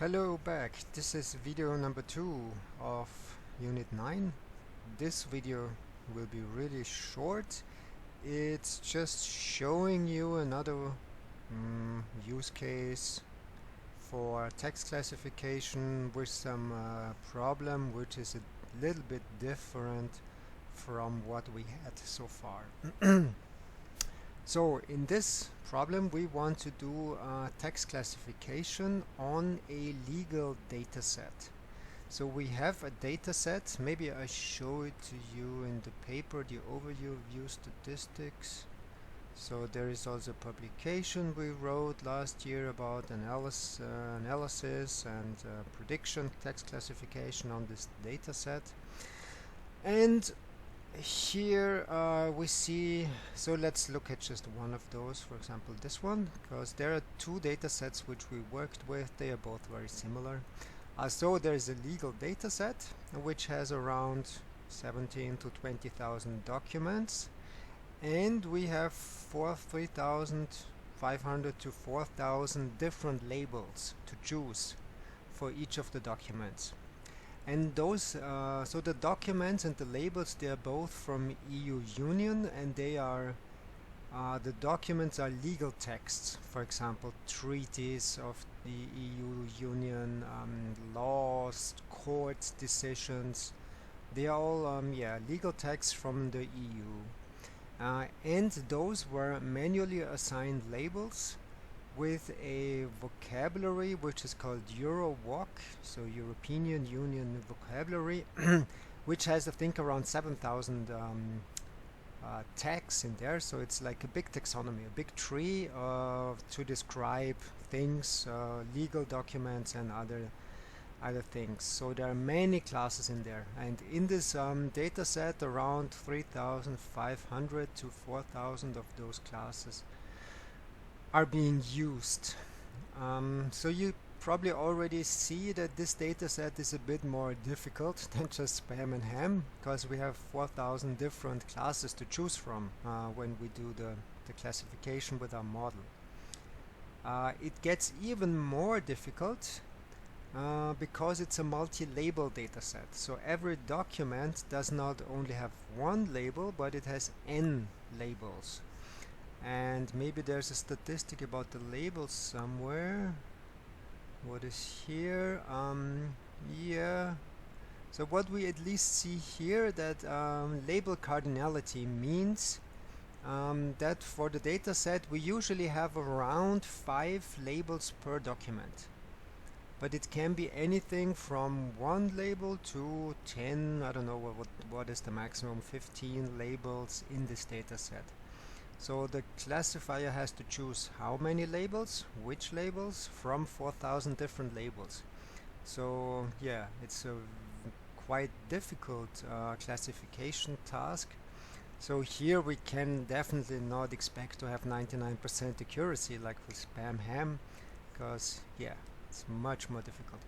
Hello back. This is video number 2 of Unit 9. This video will be really short. It's just showing you another use case for text classification with some problem which is a little bit different from what we had so far. So in this problem we want to do text classification on a legal data set. So we have a data set. Maybe I show it to you in the paper, the overview view statistics. So there is also a publication we wrote last year about analysis and prediction text classification on this data set. And here we see, so let's look at just one of those, for example this one, because there are two data sets which we worked with. They are both very similar. So there is a legal data set which has around 17 to 20,000 documents, and we have 3,500 to 4,000 different labels to choose for each of the documents. And those, so the documents and the labels, they are both from EU Union, and they are, the documents are legal texts. For example, treaties of the EU Union, laws, court decisions. They are all, legal texts from the EU. And those were manually assigned labels with a vocabulary which is called EuroVoc, so European Union vocabulary, which has I think around 7,000 tags in there. So it's like a big taxonomy, a big tree to describe things, legal documents and other things. So there are many classes in there, and in this data set around 3,500 to 4,000 of those classes are being used. So you probably already see that this data set is a bit more difficult than just spam and ham, because we have 4,000 different classes to choose from when we do the classification with our model. It gets even more difficult because it's a multi-label data set. So every document does not only have one label, but it has n labels. And maybe there's a statistic about the labels somewhere. What is here? Yeah. So what we at least see here, that label cardinality means that for the data set we usually have around 5 labels per document. But it can be anything from 1 label to 10, I don't know what is the maximum, 15 labels in this data set. So the classifier has to choose how many labels, which labels, from 4,000 different labels. So yeah, it's a quite difficult classification task. So here we can definitely not expect to have 99% accuracy like with spam ham, because yeah, it's much more difficult.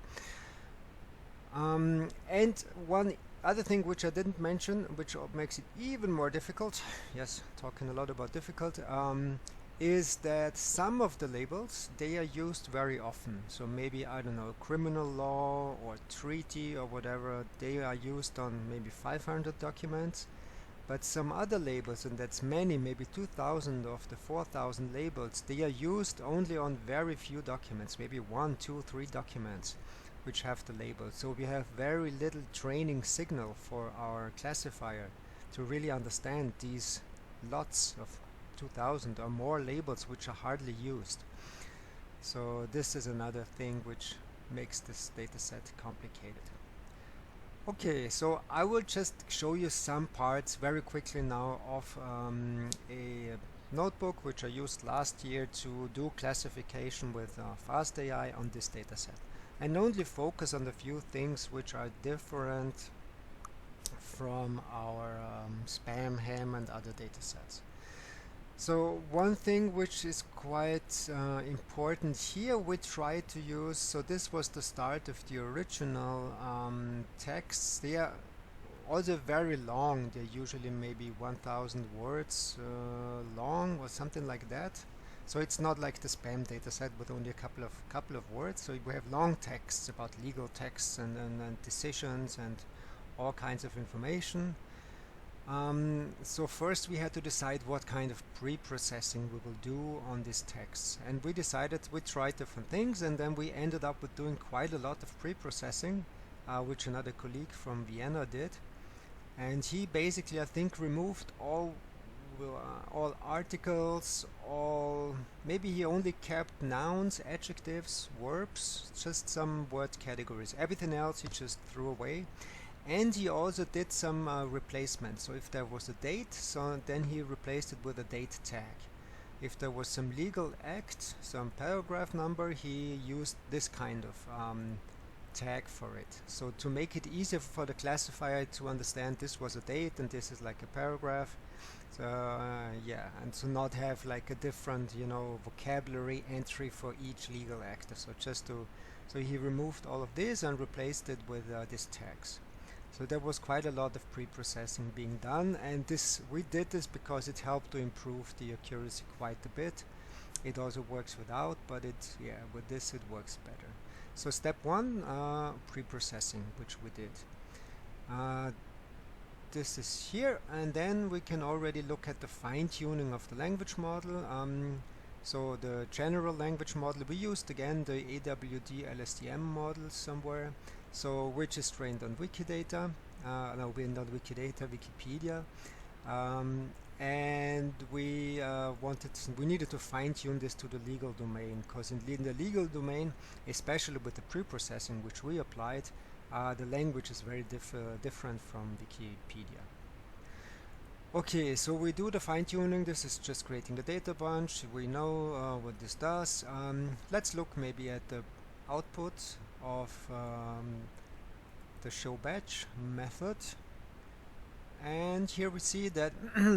And one other thing which I didn't mention, which makes it even more difficult, yes, talking a lot about difficult, is that some of the labels, they are used very often. So maybe, I don't know, criminal law or treaty or whatever, they are used on maybe 500 documents. But some other labels, and that's many, maybe 2,000 of the 4,000 labels, they are used only on very few documents, maybe 1, 2, 3 documents which have the label. So we have very little training signal for our classifier to really understand these lots of 2,000 or more labels which are hardly used. So this is another thing which makes this dataset complicated. Okay, so I will just show you some parts very quickly now of a notebook which I used last year to do classification with fastAI on this dataset, and only focus on the few things which are different from our spam, ham and other datasets. So one thing which is quite important here, we try to use, so this was the start of the original texts. They are also very long. They're usually maybe 1,000 words long or something like that. So it's not like the spam data set with only a couple of words. So we have long texts about legal texts and decisions and all kinds of information. So first we had to decide what kind of pre-processing we will do on these texts, and we decided we tried different things, and then we ended up with doing quite a lot of pre-processing, which another colleague from Vienna did. And he basically, I think, removed all articles, maybe he only kept nouns, adjectives, verbs, just some word categories. Everything else he just threw away. And he also did some replacement. So if there was a date, so then he replaced it with a date tag. If there was some legal act, some paragraph number, he used this kind of tag for it. So to make it easier for the classifier to understand this was a date and this is like a paragraph. So yeah, and to not have like a different, vocabulary entry for each legal act. So he removed all of this and replaced it with these tags. So there was quite a lot of pre-processing being done, and we did this because it helped to improve the accuracy quite a bit. It also works without, but with this it works better. So step one, pre-processing, which we did. This is here, and then we can already look at the fine-tuning of the language model. So the general language model, we used again the AWD LSTM model somewhere. So which is trained on Wikidata, no, not Wikidata, Wikipedia, and we needed to fine-tune this to the legal domain, because in the legal domain, especially with the pre-processing which we applied, the language is very different from Wikipedia. Okay, so we do the fine-tuning. This is just creating the data bunch. We know what this does. Let's look maybe at the output of the show batch method, and here we see that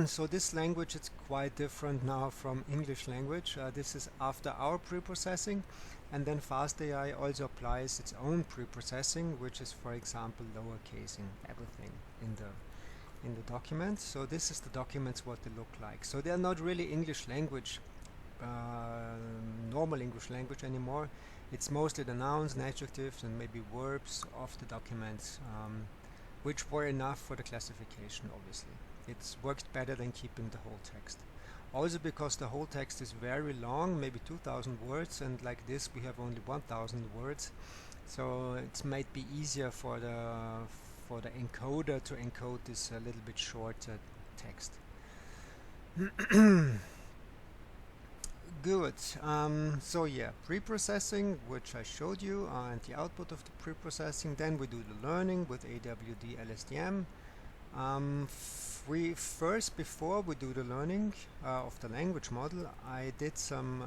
so this language is quite different now from English language. This is after our pre-processing, and then fastAI also applies its own pre-processing, which is, for example, lowercasing everything in the document. So this is the documents what they look like. So they are not really English language, normal English language anymore. It's mostly the nouns and adjectives and maybe verbs of the documents, which were enough for the classification, obviously. It's worked better than keeping the whole text. Also because the whole text is very long, maybe 2,000 words, and like this we have only 1,000 words. So it might be easier for the encoder to encode this a little bit shorter text. Good. So yeah, pre-processing, which I showed you, and the output of the pre-processing. Then we do the learning with AWD LSTM. Before we do the learning of the language model, I did some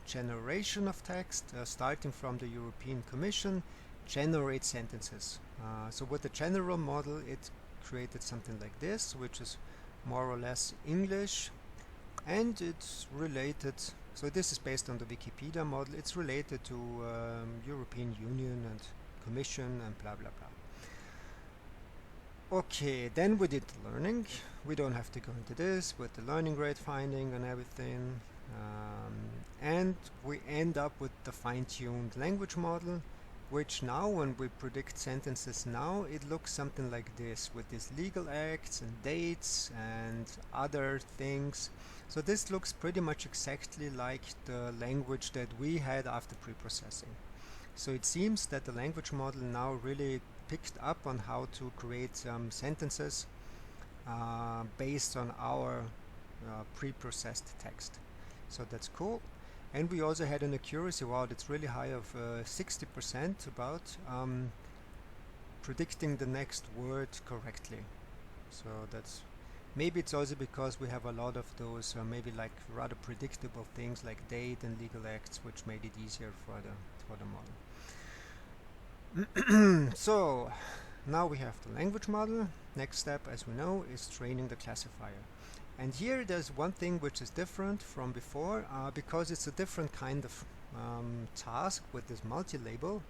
generation of text, starting from the European Commission, generate sentences. So with the general model, it created something like this, which is more or less English. And it's related, so this is based on the Wikipedia model, it's related to European Union and Commission and blah blah blah. Okay, then we did the learning. We don't have to go into this with the learning rate finding and everything. And we end up with the fine-tuned language model, which now when we predict sentences now, it looks something like this, with these legal acts and dates and other things. So this looks pretty much exactly like the language that we had after pre-processing. So it seems that the language model now really picked up on how to create sentences based on our pre-processed text. So that's cool. And we also had an accuracy, wow, that's really high, of 60% about predicting the next word correctly. So that's, maybe it's also because we have a lot of those maybe like rather predictable things like date and legal acts, which made it easier for the model. So now we have the language model. Next step, as we know, is training the classifier. And here there's one thing which is different from before, because it's a different kind of task with this multi-label.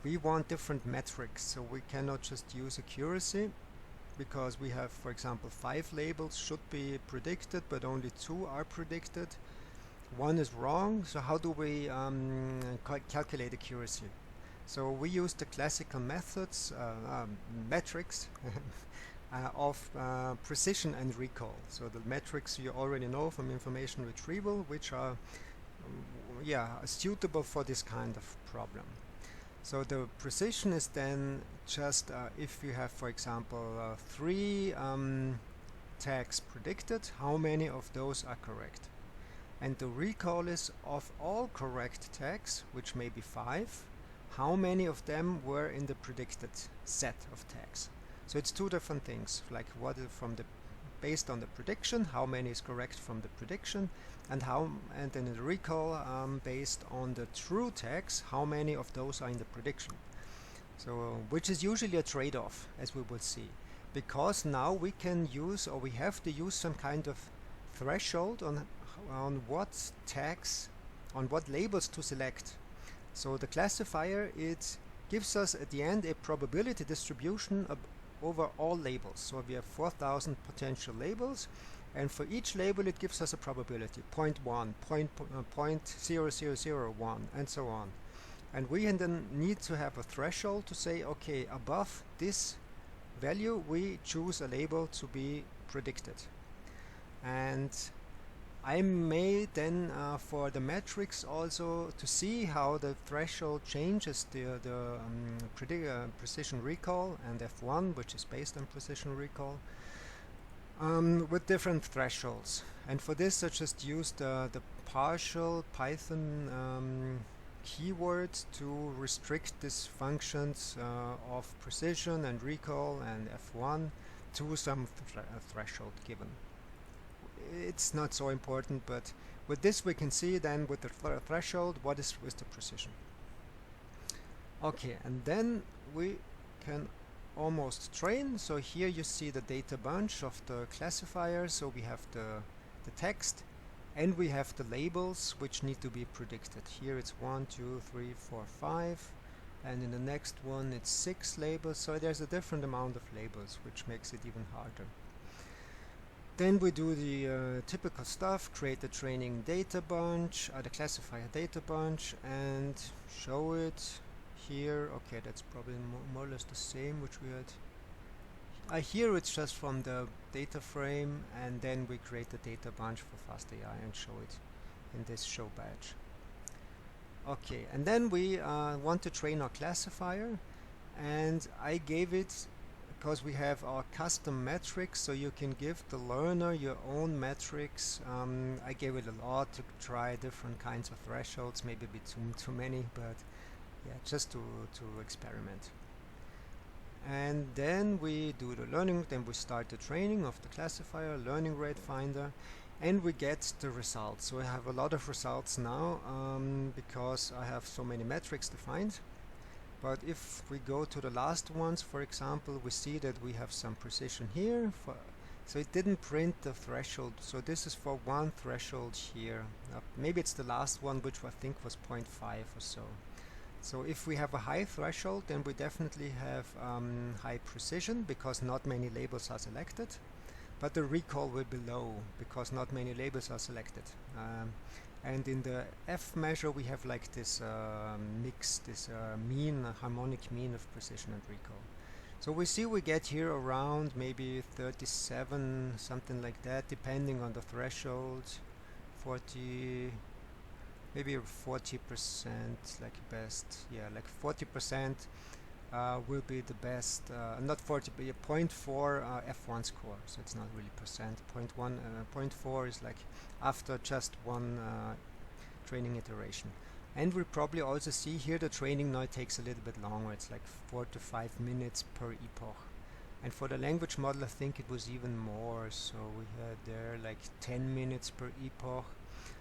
We want different metrics, so we cannot just use accuracy. because we have, for example, 5 labels should be predicted, but only 2 are predicted. 1 is wrong, so how do we calculate accuracy? So we use the classical methods, metrics of precision and recall. So the metrics you already know from information retrieval, which are suitable for this kind of problem. So the precision is then just if you have, for example, 3 tags predicted, how many of those are correct? And the recall is of all correct tags, which may be 5, how many of them were in the predicted set of tags. So it's 2 different things, like what is based on the prediction, how many is correct from the prediction, and then the recall based on the true tags, how many of those are in the prediction. So which is usually a trade-off, as we will see, because now we can use, or we have to use, some kind of threshold on what tags, on what labels to select. So the classifier, it gives us at the end a probability distribution over all labels. So we have 4,000 potential labels, and for each label it gives us a probability 0.1, 0.0001, and so on. And we then need to have a threshold to say, okay, above this value we choose a label to be predicted. And I may then for the metrics also, to see how the threshold changes the precision recall and F1, which is based on precision recall, with different thresholds. And for this I just used the partial Python keywords to restrict these functions of precision and recall and F1 to some threshold given. It's not so important, but with this we can see then with the threshold what is with the precision. Okay, and then we can almost train. So here you see the data bunch of the classifier. So we have the text, and we have the labels which need to be predicted. Here it's 1, 2, 3, 4, 5, and in the next one it's 6 labels. So there's a different amount of labels, which makes it even harder. Then we do the typical stuff, create the training data bunch, the classifier data bunch, and show it here. Okay, that's probably more or less the same which we had. Here it's just from the data frame, and then we create the data bunch for fastAI and show it in this show badge. Okay, and then we want to train our classifier, and I gave it, because we have our custom metrics, so you can give the learner your own metrics. I gave it a lot to try different kinds of thresholds, maybe a bit too many, but yeah, just to experiment. And then we do the learning, then we start the training of the classifier, learning rate finder, and we get the results. So I have a lot of results now because I have so many metrics defined. But if we go to the last ones, for example, we see that we have some precision here. So it didn't print the threshold. So this is for one threshold here. Maybe it's the last one, which I think was 0.5 or so. So if we have a high threshold, then we definitely have high precision, because not many labels are selected. But the recall will be low, because not many labels are selected. And in the F measure we have like this mix, this harmonic mean of precision and recall. So we see we get here around maybe 37, something like that, depending on the threshold. 40, maybe 40%, like best. Yeah, like 40% will be the best. Not 40, but 0.4 F1 score. So it's not really percent. 0.4 is like after just one training iteration. And we probably also see here the training now takes a little bit longer. It's like 4 to 5 minutes per epoch. And for the language model I think it was even more. So we had there like 10 minutes per epoch.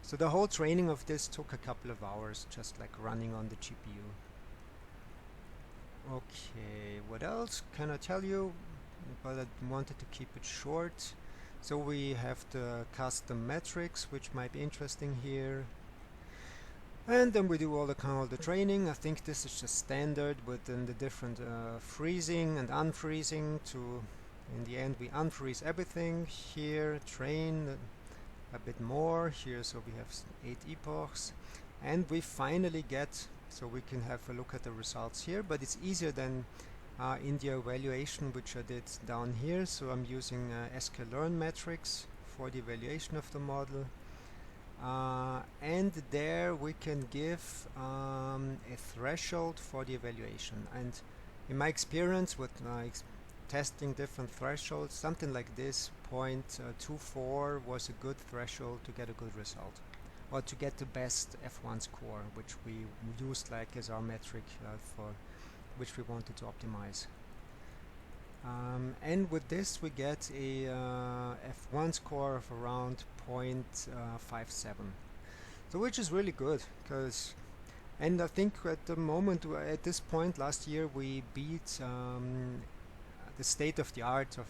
So the whole training of this took a couple of hours, just like running on the GPU. Okay, what else can I tell you? But I wanted to keep it short. So we have the custom metrics, which might be interesting here. And then we do all the training. I think this is just standard within the different freezing and unfreezing to In the end we unfreeze everything here, train a bit more here, so we have 8 epochs, and we finally get, so we can have a look at the results here, but it's easier than in the evaluation which I did down here. So I'm using sklearn metrics for the evaluation of the model, and there we can give a threshold for the evaluation. And in my experience with testing different thresholds, something like this 0.24 was a good threshold to get a good result, or to get the best F1 score, which we used like as our metric for which we wanted to optimize. And with this we get a F1 score of around 0.57, so which is really good, because, and I think at the moment, at this point last year, we beat the state of the art of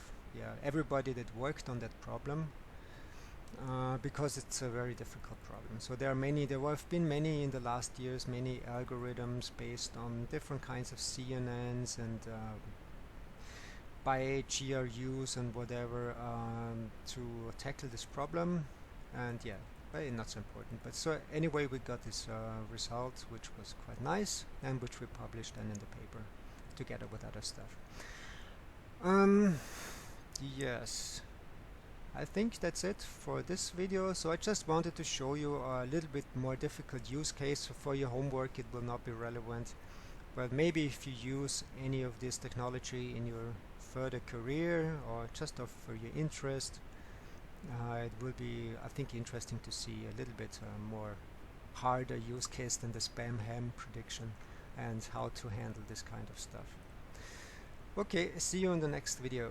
everybody that worked on that problem, because it's a very difficult problem. So there have been many in the last years, many algorithms based on different kinds of CNNs and by GRUs and whatever to tackle this problem, and but not so important. But so anyway, we got this result, which was quite nice, and which we published then in the paper together with other stuff. Yes, I think that's it for this video. So I just wanted to show you a little bit more difficult use case. For your homework it will not be relevant, but maybe if you use any of this technology in your further career or just for your interest, it will be, I think, interesting to see a little bit more harder use case than the spam ham prediction and how to handle this kind of stuff. Okay, see you in the next video.